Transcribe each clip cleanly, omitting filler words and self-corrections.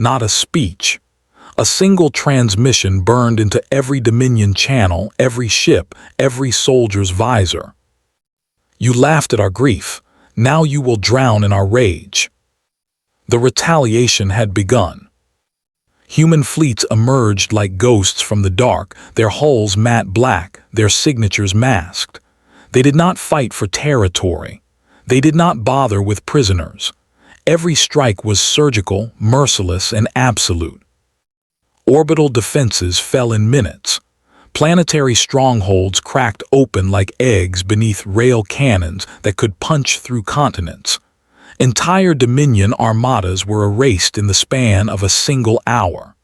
not a speech. A single transmission burned into every Dominion channel, every ship, every soldier's visor. You laughed at our grief. Now you will drown in our rage. The retaliation had begun. Human fleets emerged like ghosts from the dark, their hulls matte black, their signatures masked. They did not fight for territory. They did not bother with prisoners. Every strike was surgical, merciless, and absolute. Orbital defenses fell in minutes. Planetary strongholds cracked open like eggs beneath rail cannons that could punch through continents. Entire Dominion armadas were erased in the span of a single hour.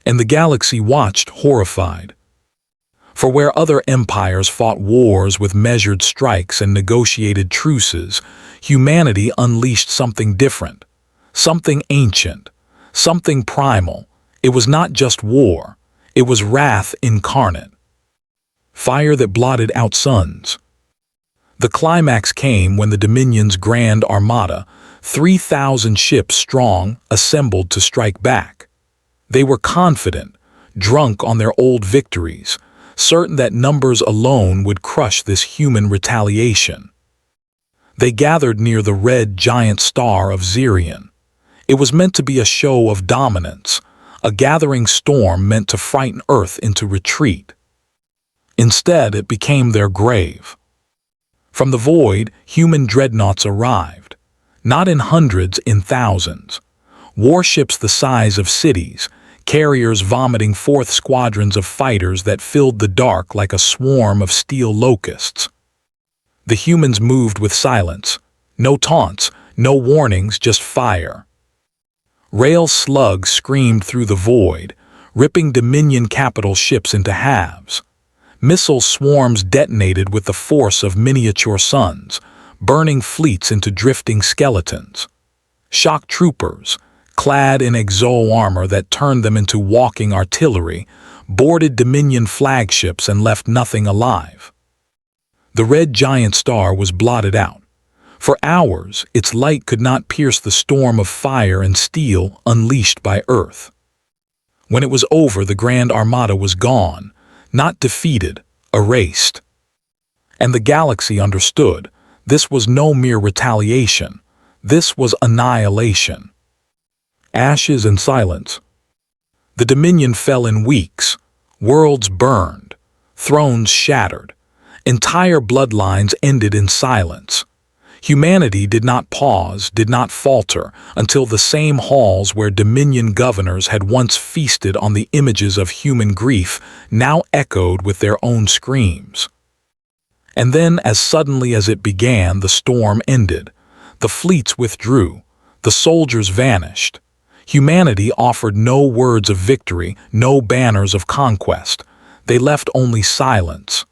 And the galaxy watched horrified. For where other empires fought wars with measured strikes and negotiated truces, humanity unleashed something different, something ancient, something primal. It was not just war, it was wrath incarnate. Fire that blotted out suns. The climax came when the Dominion's Grand Armada, 3,000 ships strong, assembled to strike back. They were confident, drunk on their old victories, certain that numbers alone would crush this human retaliation. They gathered near the red giant star of Xerion. It was meant to be a show of dominance, a gathering storm meant to frighten Earth into retreat. Instead, it became their grave. From the void, human dreadnoughts arrived, not in hundreds, in thousands. Warships the size of cities, carriers vomiting forth squadrons of fighters that filled the dark like a swarm of steel locusts. The humans moved with silence. No taunts, no warnings, just fire. Rail slugs screamed through the void, ripping Dominion capital ships into halves. Missile swarms detonated with the force of miniature suns, burning fleets into drifting skeletons. Shock troopers, clad in exo armor that turned them into walking artillery, boarded Dominion flagships and left nothing alive. The red giant star was blotted out. For hours, its light could not pierce the storm of fire and steel unleashed by Earth. When it was over, the Grand Armada was gone, not defeated, erased. And the galaxy understood. This was no mere retaliation. This was annihilation. Ashes and silence. The Dominion fell in weeks. Worlds burned. Thrones shattered. Entire bloodlines ended in silence. Humanity did not pause, did not falter, until the same halls where Dominion governors had once feasted on the images of human grief now echoed with their own screams. And then, as suddenly as it began, the storm ended. The fleets withdrew. The soldiers vanished. Humanity offered no words of victory, no banners of conquest. They left only silence.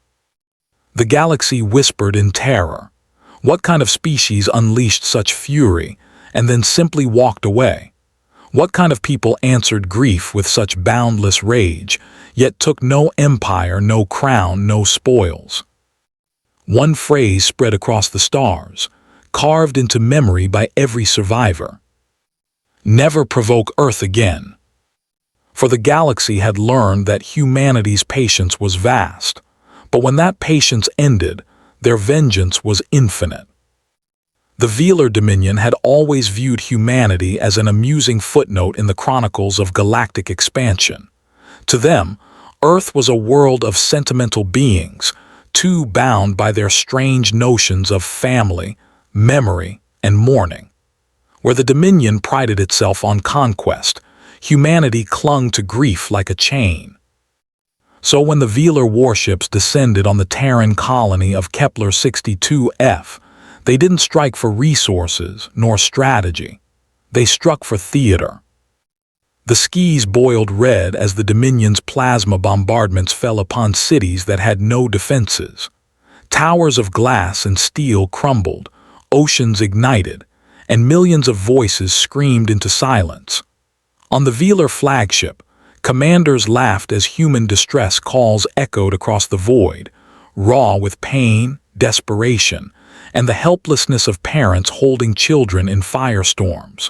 The galaxy whispered in terror. What kind of species unleashed such fury and then simply walked away? What kind of people answered grief with such boundless rage, yet took no empire, no crown, no spoils? One phrase spread across the stars, carved into memory by every survivor. Never provoke Earth again. For the galaxy had learned that humanity's patience was vast, but when that patience ended, their vengeance was infinite. The Velar Dominion had always viewed humanity as an amusing footnote in the chronicles of galactic expansion. To them, Earth was a world of sentimental beings, too bound by their strange notions of family, memory, and mourning. Where the Dominion prided itself on conquest, humanity clung to grief like a chain. So when the Velar warships descended on the Terran colony of Kepler-62F, they didn't strike for resources nor strategy. They struck for theater. The skies boiled red as the Dominion's plasma bombardments fell upon cities that had no defenses. Towers of glass and steel crumbled, oceans ignited, and millions of voices screamed into silence. On the Velar flagship, commanders laughed as human distress calls echoed across the void, raw with pain, desperation, and the helplessness of parents holding children in firestorms.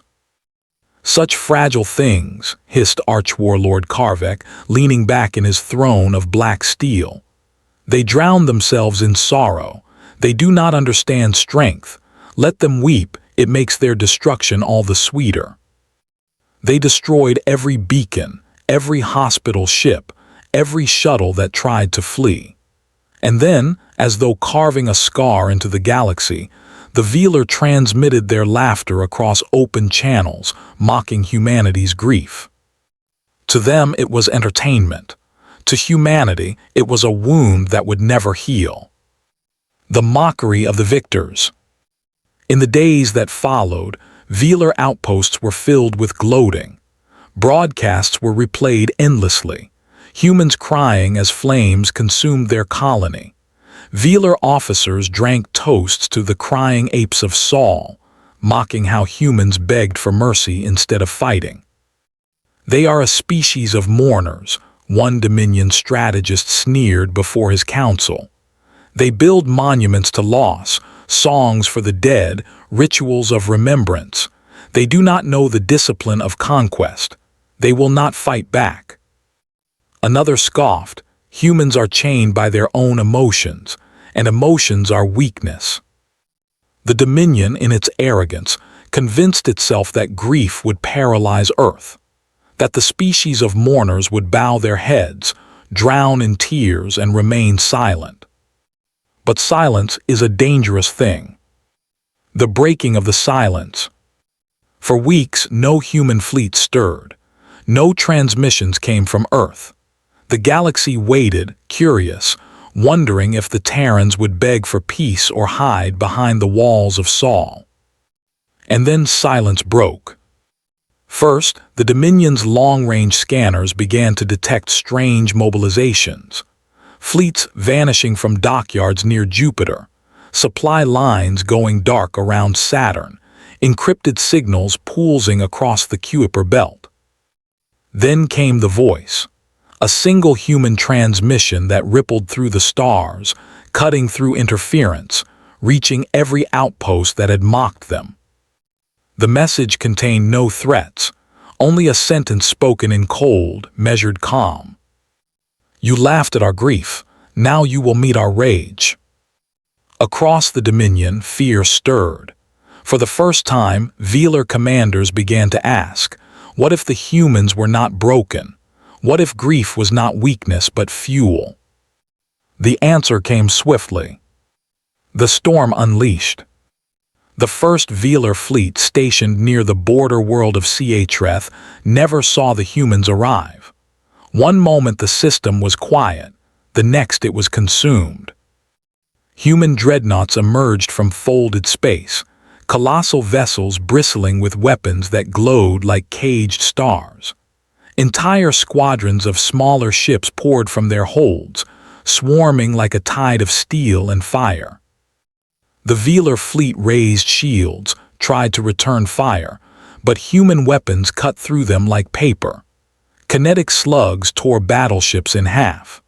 Such fragile things, hissed Archwarlord Karvek, leaning back in his throne of black steel. They drown themselves in sorrow. They do not understand strength. Let them weep, it makes their destruction all the sweeter. They destroyed every beacon, every hospital ship, every shuttle that tried to flee. And then, as though carving a scar into the galaxy, the Velar transmitted their laughter across open channels, mocking humanity's grief. To them it was entertainment. To humanity it was a wound that would never heal. The mockery of the victors. In the days that followed, Velar outposts were filled with gloating. Broadcasts were replayed endlessly, humans crying as flames consumed their colony. Velar officers drank toasts to the crying apes of Saul, mocking how humans begged for mercy instead of fighting. They are a species of mourners, one Dominion strategist sneered before his council. They build monuments to loss, songs for the dead, rituals of remembrance. They do not know the discipline of conquest. They will not fight back. Another scoffed, humans are chained by their own emotions, and emotions are weakness. The Dominion, in its arrogance, convinced itself that grief would paralyze Earth, that the species of mourners would bow their heads, drown in tears, and remain silent. But silence is a dangerous thing. The breaking of the silence. For weeks, no human fleet stirred. No transmissions came from Earth. The galaxy waited, curious, wondering if the Terrans would beg for peace or hide behind the walls of Saul. And then silence broke. First, the Dominion's long-range scanners began to detect strange mobilizations. Fleets vanishing from dockyards near Jupiter, supply lines going dark around Saturn, encrypted signals pulsing across the Kuiper belt. Then came the voice. A single human transmission that rippled through the stars, cutting through interference, reaching every outpost that had mocked them. The message contained no threats, only a sentence spoken in cold, measured calm. You laughed at our grief, now you will meet our rage. Across the Dominion, fear stirred. For the first time, Velar commanders began to ask, what if the humans were not broken? What if grief was not weakness but fuel? The answer came swiftly. The storm unleashed. The first Velar fleet stationed near the border world of Chreth never saw the humans arrive. One moment the system was quiet, the next it was consumed. Human dreadnoughts emerged from folded space, colossal vessels bristling with weapons that glowed like caged stars. Entire squadrons of smaller ships poured from their holds, swarming like a tide of steel and fire. The Velar fleet raised shields, tried to return fire, but human weapons cut through them like paper. Kinetic slugs tore battleships in half.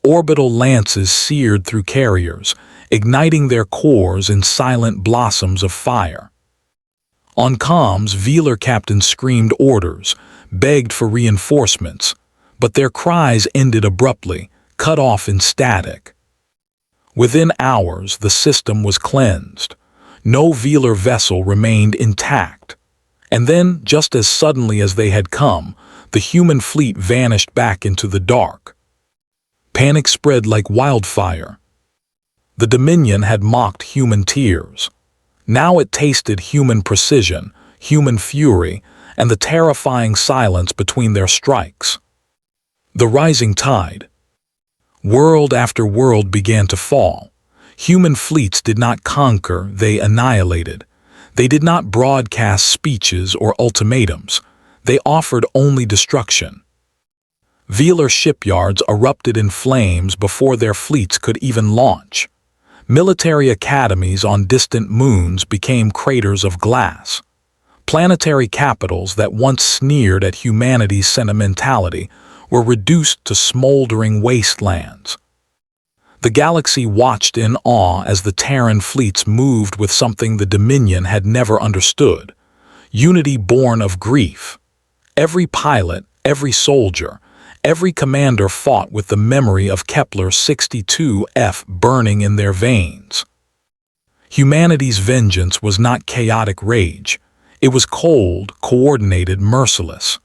Orbital lances seared through carriers, igniting their cores in silent blossoms of fire. On comms, Velar captains screamed orders, begged for reinforcements, but their cries ended abruptly, cut off in static. Within hours, the system was cleansed. No Velar vessel remained intact. And then, just as suddenly as they had come, the human fleet vanished back into the dark. Panic spread like wildfire. The Dominion had mocked human tears. Now it tasted human precision, human fury, and the terrifying silence between their strikes. The rising tide. World after world began to fall. Human fleets did not conquer, they annihilated. They did not broadcast speeches or ultimatums. They offered only destruction. Velar shipyards erupted in flames before their fleets could even launch. Military academies on distant moons became craters of glass. Planetary capitals that once sneered at humanity's sentimentality were reduced to smoldering wastelands. The galaxy watched in awe as the Terran fleets moved with something the Dominion had never understood. unity born of grief. Every pilot, every soldier, every commander fought with the memory of Kepler 62F burning in their veins. Humanity's vengeance was not chaotic rage. It was cold, coordinated, merciless.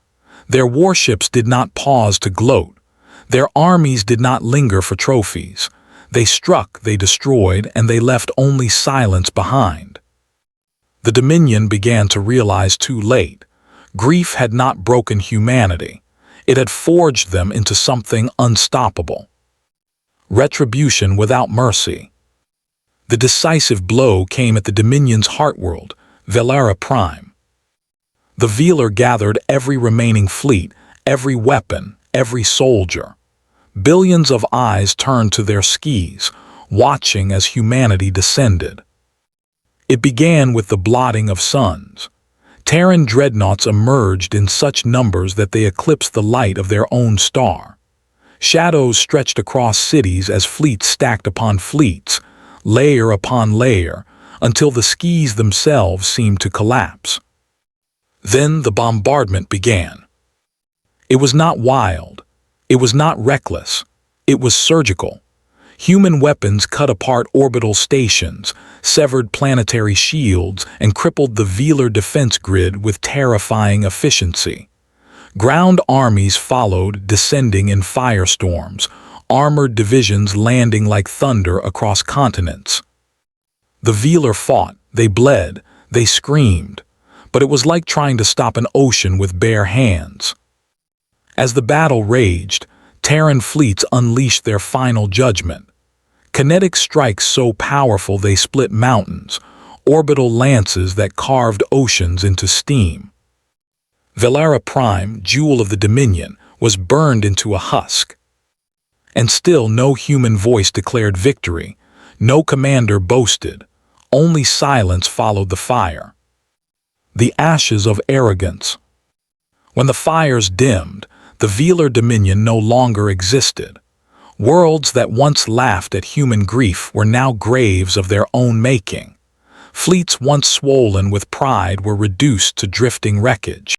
Their warships did not pause to gloat. Their armies did not linger for trophies. They struck, they destroyed, and they left only silence behind. The Dominion began to realize too late. Grief had not broken humanity. It had forged them into something unstoppable. Retribution without mercy. The decisive blow came at the Dominion's heartworld, Velara Prime. The Velar gathered every remaining fleet, every weapon, every soldier. Billions of eyes turned to their skis, watching as humanity descended. It began with the blotting of suns. Terran dreadnoughts emerged in such numbers that they eclipsed the light of their own star. Shadows stretched across cities as fleets stacked upon fleets, layer upon layer, until the skis themselves seemed to collapse. Then the bombardment began. It was not wild. It was not reckless. It was surgical. Human weapons cut apart orbital stations, severed planetary shields, and crippled the Velar defense grid with terrifying efficiency. Ground armies followed, descending in firestorms, armored divisions landing like thunder across continents. The Velar fought, they bled, they screamed, but it was like trying to stop an ocean with bare hands. As the battle raged, Terran fleets unleashed their final judgment. Kinetic strikes so powerful they split mountains, orbital lances that carved oceans into steam. Velara Prime, jewel of the Dominion, was burned into a husk. And still no human voice declared victory, no commander boasted, only silence followed the fire. The ashes of arrogance. When the fires dimmed, the Velar Dominion no longer existed. Worlds that once laughed at human grief were now graves of their own making. Fleets once swollen with pride were reduced to drifting wreckage.